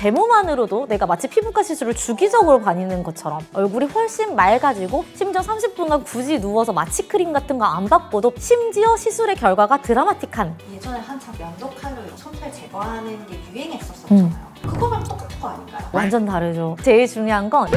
제모만으로도 내가 마치 피부과 시술을 주기적으로 다니는 것처럼 얼굴이 훨씬 맑아지고 심지어 30분간 굳이 누워서 마취크림 같은 거 안 바꿔도 심지어 시술의 결과가 드라마틱한 예전에 한참 면도 칼로 솜털 제거하는 게 유행했었잖아요. 그거랑 똑같은 거 아닌가요? 완전 다르죠. 제일 중요한 건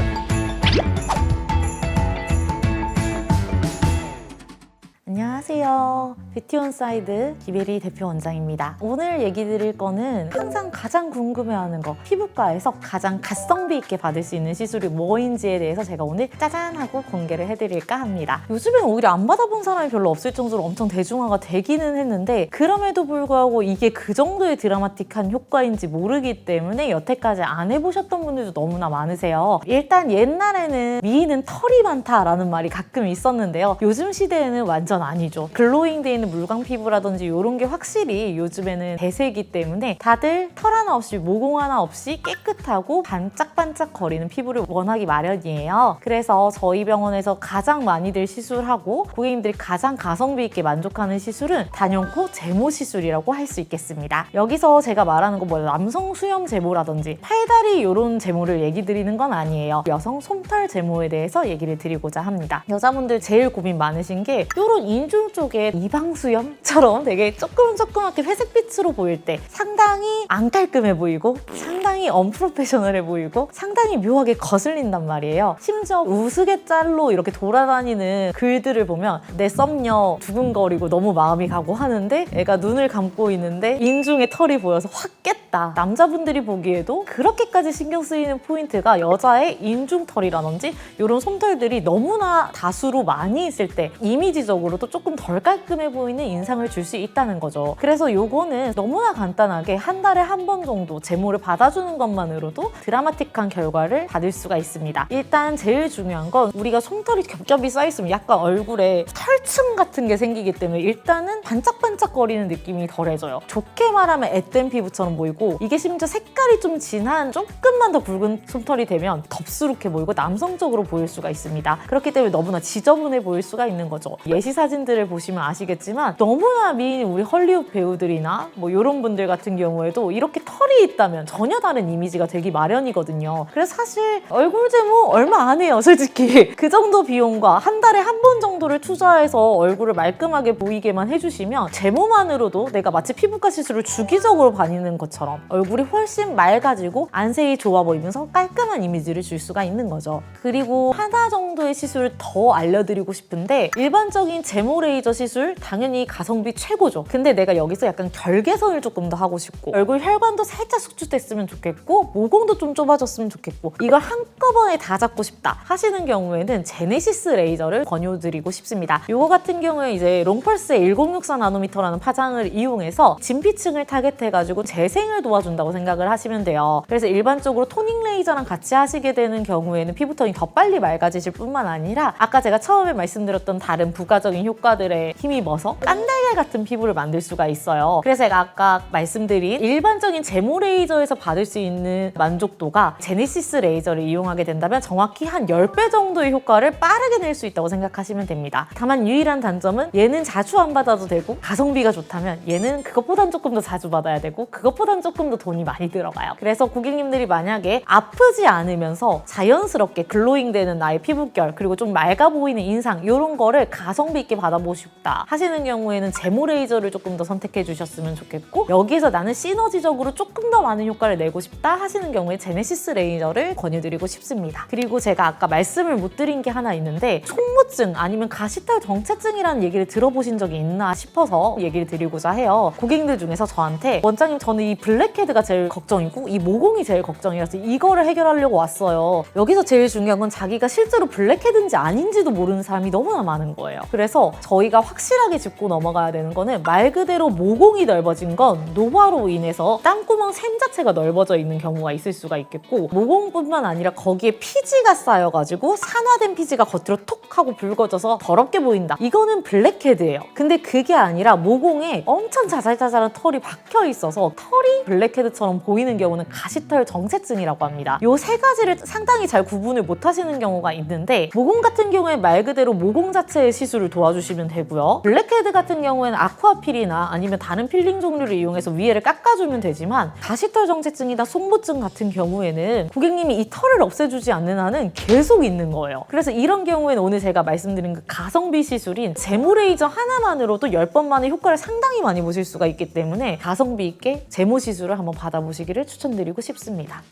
안녕하세요. 뷰티온사이드 김예리 대표 원장입니다. 오늘 얘기 드릴 거는 항상 가장 궁금해하는 거, 피부과에서 가장 가성비 있게 받을 수 있는 시술이 뭐인지에 대해서 제가 오늘 짜잔 하고 공개를 해드릴까 합니다. 요즘엔 오히려 안 받아본 사람이 별로 없을 정도로 엄청 대중화가 되기는 했는데 그럼에도 불구하고 이게 그 정도의 드라마틱한 효과인지 모르기 때문에 여태까지 안 해보셨던 분들도 너무나 많으세요. 일단 옛날에는 미인은 털이 많다라는 말이 가끔 있었는데요. 요즘 시대에는 완전 아니죠. 글로잉 돼 있는 물광 피부라든지 이런 게 확실히 요즘에는 대세이기 때문에 다들 털 하나 없이 모공 하나 없이 깨끗하고 반짝반짝 거리는 피부를 원하기 마련이에요. 그래서 저희 병원에서 가장 많이들 시술하고 고객님들이 가장 가성비 있게 만족하는 시술은 단연코 제모 시술이라고 할 수 있겠습니다. 여기서 제가 말하는 거 남성 수염 제모라든지 팔다리 이런 제모를 얘기 드리는 건 아니에요. 여성 솜털 제모에 대해서 얘기를 드리고자 합니다. 여자분들 제일 고민 많으신 게 이런 인중 쪽에 이방수염처럼 되게 조그맣게 회색빛으로 보일 때 상당히 안 깔끔해 보이고 상당히 언프로페셔널해 보이고 상당히 묘하게 거슬린단 말이에요. 심지어 우스갯짤로 이렇게 돌아다니는 글들을 보면 내 썸녀 두근거리고 너무 마음이 가고 하는데 애가 눈을 감고 있는데 인중에 털이 보여서 확 깼다. 남자분들이 보기에도 그렇게까지 신경 쓰이는 포인트가 여자의 인중털이라든지 이런 솜털들이 너무나 다수로 많이 있을 때 이미지적으로도 조금 덜 깔끔해 보이는 인상을 줄 수 있다는 거죠. 그래서 요거는 너무나 간단하게 한 달에 한 번 정도 제모를 받아주는 것만으로도 드라마틱한 결과를 받을 수가 있습니다. 일단 제일 중요한 건 우리가 솜털이 겹겹이 쌓여있으면 약간 얼굴에 털층 같은 게 생기기 때문에 일단은 반짝반짝거리는 느낌이 덜해져요. 좋게 말하면 앳된 피부처럼 보이고 이게 심지어 색깔이 좀 진한 조금만 더 붉은 솜털이 되면 덥수룩해 보이고 남성적으로 보일 수가 있습니다. 그렇기 때문에 너무나 지저분해 보일 수가 있는 거죠. 예시 사진들을 보시면 아시겠지만 너무나 미인 우리 헐리우드 배우들이나 이런 분들 같은 경우에도 이렇게 털이 있다면 전혀 다른 이미지가 되기 마련이거든요. 그래서 사실 얼굴 제모 얼마 안 해요, 솔직히. 그 정도 비용과 한 달에 한 번 정도를 투자해서 얼굴을 말끔하게 보이게만 해주시면 제모만으로도 내가 마치 피부과 시술을 주기적으로 다니는 것처럼 얼굴이 훨씬 맑아지고 안색이 좋아 보이면서 깔끔한 이미지를 줄 수가 있는 거죠. 그리고 하나 정도의 시술을 더 알려드리고 싶은데 일반적인 제모 레이저 시술 당연히 가성비 최고죠. 근데 내가 여기서 약간 결개선을 조금 더 하고 싶고 얼굴 혈관도 살짝 수축됐으면 좋겠고 모공도 좀 좁아졌으면 좋겠고 이걸 한꺼번에 다 잡고 싶다 하시는 경우에는 제네시스 레이저를 권유드리고 싶습니다. 이거 같은 경우에 이제 롱펄스의 1064나노미터라는 파장을 이용해서 진피층을 타겟해가지고 재생을 도와준다고 생각을 하시면 돼요. 그래서 일반적으로 토닝 레이저랑 같이 하시게 되는 경우에는 피부톤이 더 빨리 맑아지실 뿐만 아니라 아까 제가 처음에 말씀드렸던 다른 부가적인 효과들에 힘입어서 깐달걀 같은 피부를 만들 수가 있어요. 그래서 제가 아까 말씀드린 일반적인 제모 레이저에서 받을 수 있는 만족도가 제네시스 레이저를 이용하게 된다면 정확히 한 10배 정도의 효과를 빠르게 낼 수 있다고 생각하시면 됩니다. 다만 유일한 단점은 얘는 자주 안 받아도 되고 가성비가 좋다면 얘는 그것보단 조금 더 자주 받아야 되고 그것보단 조금 더 돈이 많이 들어가요. 그래서 고객님들이 만약에 아프지 않으면서 자연스럽게 글로잉 되는 나의 피부결 그리고 좀 맑아 보이는 인상 이런 거를 가성비 있게 받아보고 싶다 하시는 경우에는 제모 레이저를 조금 더 선택해 주셨으면 좋겠고 여기에서 나는 시너지적으로 조금 더 많은 효과를 내고 싶다 하시는 경우에 제네시스 레이저를 권유드리고 싶습니다. 그리고 제가 아까 말씀을 못 드린 게 하나 있는데 총무증 아니면 가시탈 정체증이라는 얘기를 들어보신 적이 있나 싶어서 얘기를 드리고자 해요. 고객님들 중에서 저한테 원장님 저는 이 블랙헤드가 제일 걱정이고 이 모공이 제일 걱정이라서 이거를 해결하려고 왔어요. 여기서 제일 중요한 건 자기가 실제로 블랙헤드인지 아닌지도 모르는 사람이 너무나 많은 거예요. 그래서 저희가 확실하게 짚고 넘어가야 되는 거는 말 그대로 모공이 넓어진 건 노화로 인해서 땀구멍 샘 자체가 넓어져 있는 경우가 있을 수가 있겠고 모공뿐만 아니라 거기에 피지가 쌓여가지고 산화된 피지가 겉으로 톡 하고 붉어져서 더럽게 보인다. 이거는 블랙헤드예요. 근데 그게 아니라 모공에 엄청 자잘자잘한 털이 박혀 있어서 털이 블랙헤드처럼 보이는 경우는 가시털 정체증이라고 합니다. 있습니다. 요 세 가지를 상당히 잘 구분을 못 하시는 경우가 있는데, 모공 같은 경우에 말 그대로 모공 자체의 시술을 도와주시면 되고요. 블랙헤드 같은 경우에는 아쿠아필이나 아니면 다른 필링 종류를 이용해서 위에를 깎아주면 되지만, 가시털 정체증이나 송보증 같은 경우에는 고객님이 이 털을 없애주지 않는 한은 계속 있는 거예요. 그래서 이런 경우에는 오늘 제가 말씀드린 그 가성비 시술인 제모레이저 하나만으로도 10번 만에 효과를 상당히 많이 보실 수가 있기 때문에 가성비 있게 제모 시술을 한번 받아보시기를 추천드리고 싶습니다.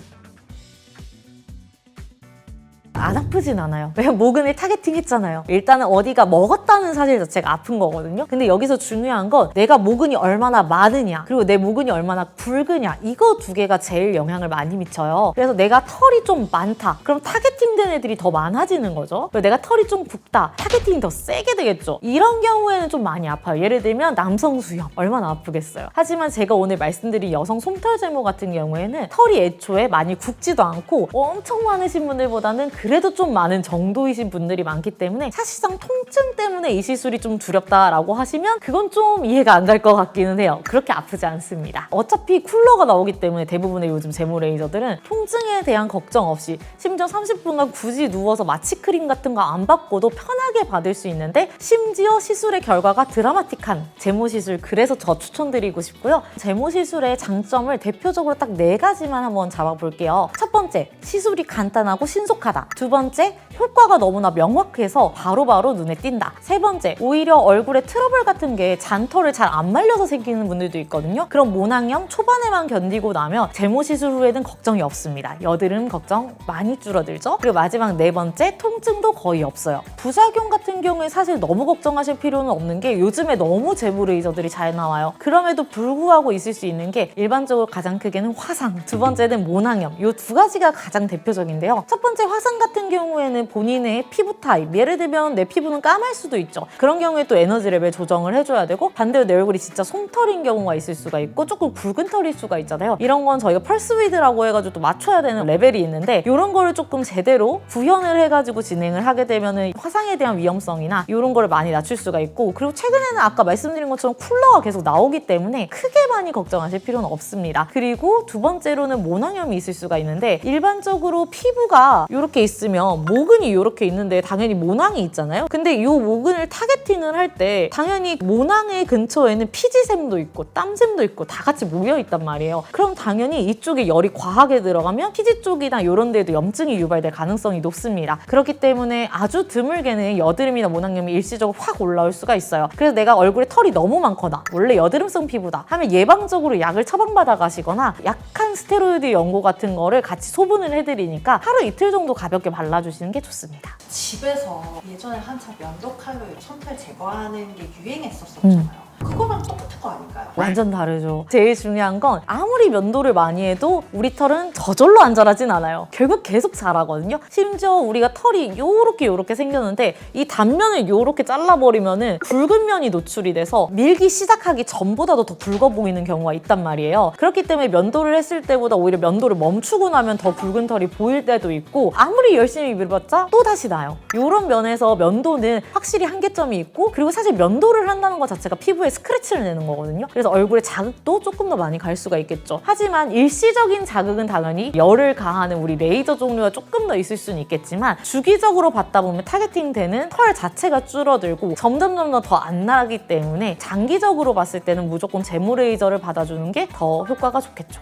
안 아프진 않아요. 왜냐면 모근을 타겟팅 했잖아요. 일단은 어디가 먹었다는 사실 자체가 아픈 거거든요. 근데 여기서 중요한 건 내가 모근이 얼마나 많으냐, 그리고 내 모근이 얼마나 굵으냐, 이거 두 개가 제일 영향을 많이 미쳐요. 그래서 내가 털이 좀 많다, 그럼 타겟팅 된 애들이 더 많아지는 거죠. 그리고 내가 털이 좀 굵다, 타겟팅이 더 세게 되겠죠. 이런 경우에는 좀 많이 아파요. 예를 들면 남성 수염, 얼마나 아프겠어요. 하지만 제가 오늘 말씀드린 여성 솜털 제모 같은 경우에는 털이 애초에 많이 굵지도 않고 엄청 많으신 분들보다는 그래도 좀 많은 정도이신 분들이 많기 때문에 사실상 통증 때문에 이 시술이 좀 두렵다라고 하시면 그건 좀 이해가 안 갈 것 같기는 해요. 그렇게 아프지 않습니다. 어차피 쿨러가 나오기 때문에 대부분의 요즘 제모 레이저들은 통증에 대한 걱정 없이, 심지어 30분간 굳이 누워서 마취크림 같은 거 안 받고도 편하게 받을 수 있는데, 심지어 시술의 결과가 드라마틱한 제모 시술, 그래서 저 추천드리고 싶고요. 제모 시술의 장점을 대표적으로 딱 4가지만 한번 잡아볼게요. 첫 번째, 시술이 간단하고 신속하다. 두 번째, 효과가 너무나 명확해서 바로바로 눈에 띈다. 세 번째, 오히려 얼굴에 트러블 같은 게 잔털을 잘 안 말려서 생기는 분들도 있거든요. 그럼 모낭염 초반에만 견디고 나면 제모 시술 후에는 걱정이 없습니다. 여드름 걱정 많이 줄어들죠. 그리고 마지막 4번째, 통증도 거의 없어요. 부작용 같은 경우에 사실 너무 걱정하실 필요는 없는 게, 요즘에 너무 제모 레이저들이 잘 나와요. 그럼에도 불구하고 있을 수 있는 게 일반적으로 가장 크게는 화상, 두 번째는 모낭염, 이 2가지가 가장 대표적인데요. 첫 번째 화상 같은 경우에는 본인의 피부 타입, 예를 들면 내 피부는 까말 수도 있죠. 그런 경우에 또 에너지 레벨 조정을 해줘야 되고, 반대로 내 얼굴이 진짜 솜털인 경우가 있을 수가 있고 조금 굵은 털일 수가 있잖아요. 이런 건 저희가 펄스 위드라고 해가지고 또 맞춰야 되는 레벨이 있는데, 이런 거를 조금 제대로 구현을 해가지고 진행을 하게 되면은 화상에 대한 위험성이나 이런 거를 많이 낮출 수가 있고, 그리고 최근에는 아까 말씀드린 것처럼 쿨러가 계속 나오기 때문에 크게 많이 걱정하실 필요는 없습니다. 그리고 두 번째로는 모낭염이 있을 수가 있는데, 일반적으로 피부가 이렇게 있으면 모근이 이렇게 있는데 당연히 모낭이 있잖아요. 근데 이 모근을 타겟팅을 할 때 당연히 모낭의 근처에는 피지샘도 있고 땀샘도 있고 다 같이 모여 있단 말이에요. 그럼 당연히 이쪽에 열이 과하게 들어가면 피지 쪽이나 이런 데에도 염증이 유발될 가능성이 높습니다. 그렇기 때문에 아주 드물게는 여드름이나 모낭염이 일시적으로 확 올라올 수가 있어요. 그래서 내가 얼굴에 털이 너무 많거나 원래 여드름성 피부다 하면 예방적으로 약을 처방받아 가시거나 약한 스테로이드 연고 같은 거를 같이 소분을 해드리니까 하루 이틀 정도 가볍게 발라주시는 게 좋습니다. 집에서 예전에 한참 면도 칼로 솜털 제거하는 게 유행했었잖아요. 그거랑 똑같은 거 아닐까요? 완전 다르죠. 제일 중요한 건 아무리 면도를 많이 해도 우리 털은 저절로 안 자라진 않아요. 결국 계속 자라거든요. 심지어 우리가 털이 요렇게 생겼는데 이 단면을 요렇게 잘라버리면은 굵은 면이 노출이 돼서 밀기 시작하기 전보다도 더 굵어 보이는 경우가 있단 말이에요. 그렇기 때문에 면도를 했을 때보다 오히려 면도를 멈추고 나면 더 굵은 털이 보일 때도 있고, 아무리 열심히 밀어봤자 또 다시 나요. 이런 면에서 면도는 확실히 한계점이 있고, 그리고 사실 면도를 한다는 것 자체가 피부에 스크래치를 내는 거거든요. 그래서 얼굴에 자극도 조금 더 많이 갈 수가 있겠죠. 하지만 일시적인 자극은 당연히 열을 가하는 우리 레이저 종류가 조금 더 있을 수는 있겠지만, 주기적으로 받다 보면 타겟팅 되는 털 자체가 줄어들고 점점 더 안 나기 때문에 장기적으로 봤을 때는 무조건 제모 레이저를 받아주는 게 더 효과가 좋겠죠.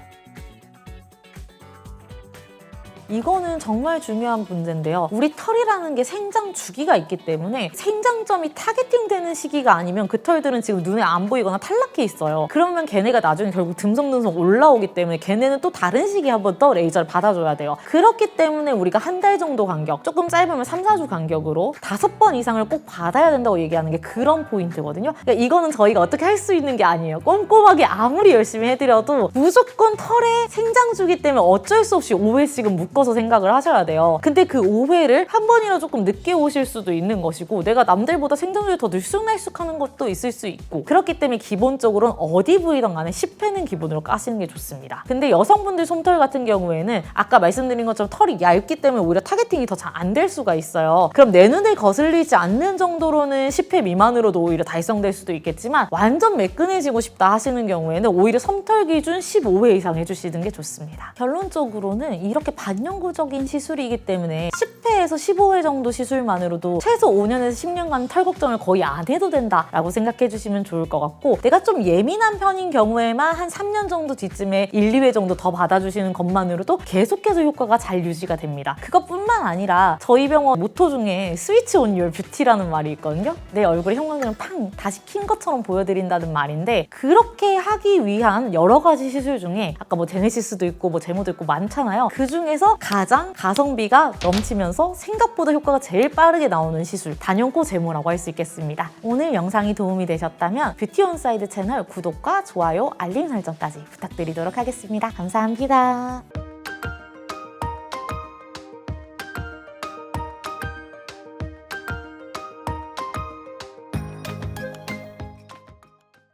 이거는 정말 중요한 문제인데요. 우리 털이라는 게 생장 주기가 있기 때문에 생장점이 타겟팅되는 시기가 아니면 그 털들은 지금 눈에 안 보이거나 탈락해 있어요. 그러면 걔네가 나중에 결국 듬성듬성 올라오기 때문에 걔네는 또 다른 시기에 한 번 더 레이저를 받아줘야 돼요. 그렇기 때문에 우리가 한 달 정도 간격, 조금 짧으면 3, 4주 간격으로 5번 이상을 꼭 받아야 된다고 얘기하는 게 그런 포인트거든요. 그러니까 이거는 저희가 어떻게 할 수 있는 게 아니에요. 꼼꼼하게 아무리 열심히 해드려도 무조건 털의 생장 주기 때문에 어쩔 수 없이 5회씩은 묶어서 생각을 하셔야 돼요. 근데 그 5회를 한 번이라도 조금 늦게 오실 수도 있는 것이고, 내가 남들보다 생장주에 더 들쑥날쑥하는 것도 있을 수 있고, 그렇기 때문에 기본적으로는 어디 부위든 간에 10회는 기본으로 까시는 게 좋습니다. 근데 여성분들 솜털 같은 경우에는 아까 말씀드린 것처럼 털이 얇기 때문에 오히려 타겟팅이 더 잘 안 될 수가 있어요. 그럼 내 눈에 거슬리지 않는 정도로는 10회 미만으로도 오히려 달성될 수도 있겠지만, 완전 매끈해지고 싶다 하시는 경우에는 오히려 솜털 기준 15회 이상 해주시는 게 좋습니다. 결론적으로는 이렇게 반 반영구적인 시술이기 때문에 10회에서 15회 정도 시술만으로도 최소 5년에서 10년간 털 걱정을 거의 안 해도 된다라고 생각해 주시면 좋을 것 같고, 내가 좀 예민한 편인 경우에만 한 3년 정도 뒤쯤에 1, 2회 정도 더 받아주시는 것만으로도 계속해서 효과가 잘 유지가 됩니다. 그것뿐만 아니라 저희 병원 모토 중에 스위치 온 유어 뷰티라는 말이 있거든요. 내 얼굴에 형광등을 팡 다시 킨 것처럼 보여드린다는 말인데, 그렇게 하기 위한 여러 가지 시술 중에 아까 뭐 제네시스도 있고 뭐 제모도 있고 많잖아요. 그 중에서 가장 가성비가 넘치면서 생각보다 효과가 제일 빠르게 나오는 시술, 단연코 제모라고 할 수 있겠습니다. 오늘 영상이 도움이 되셨다면 뷰티 온사이드 채널 구독과 좋아요, 알림 설정까지 부탁드리도록 하겠습니다. 감사합니다.